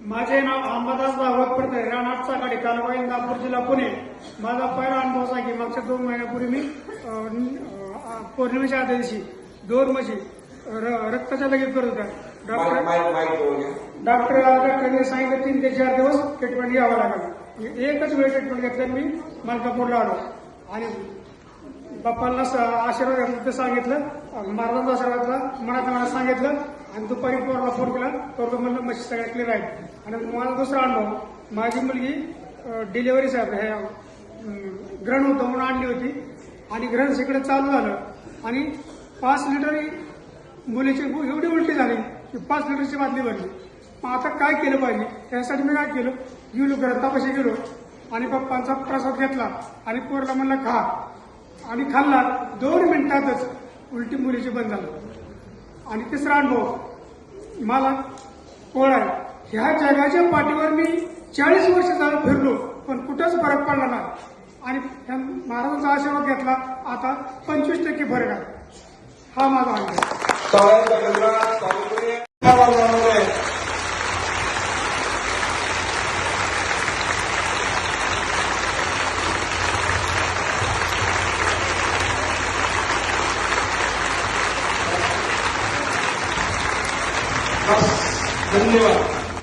माझे नाव अंबादास भागवत पडते, राहणार चाकाडी, तालुका इंदापूर, जिल्हा पुणे. माझा पहिला अनुभव आहे की मागच्या 2 महिन्यापूर्वी मी पौर्णिमेच्या आदल्या दिवशी 2 म्हशी रक्ताच्या लगेच करत होत्या. डॉक्टरांनी सांगितलं 3 ते 4 दिवस ट्रीटमेंट घ्यावं लागेल. एकच वेळ ट्रीटमेंट घेतलं मी मलकापूरला आलो आणि बाप्पांना आशीर्वाद घेतला ते सांगितलं, महाराजांचा आशीर्वादला मनात सांगितलं आणि दुपारी पोराला फोन केला तर म्हणलं म्हशी सगळ्या क्लिअर आहेत. आणि माझा दुसरा अनुभव, माझी मुलगी डिलिव्हरी साहेब ग्रहण होतं म्हणून आणली होती आणि ग्रहण सगळं चालू झालं आणि 5 लिटर मुलीची एवढी उलटी झाली की 5 लिटरची बाटली भरली. मग आता काय केलं पाहिजे त्यासाठी मी काय केलं, गेलो ग्रंथापाशी गेलो आणि पप्पांचा प्रसाद घेतला आणि पोरला म्हणलं खा आणि खाल्ला. 2 मिनिटातच उलटी मुलीची बंद झाली. आणि तिसरा अनुभव मला पोळ आहे, ह्या जगाच्या पाठीवर मी 40 वर्ष झालं फिरलो पण कुठंच फरक पडला नाही आणि महाराजांचा आशीर्वाद घेतला, आता 25% फरक आहे. हा माझा अनुभव. धन्यवाद.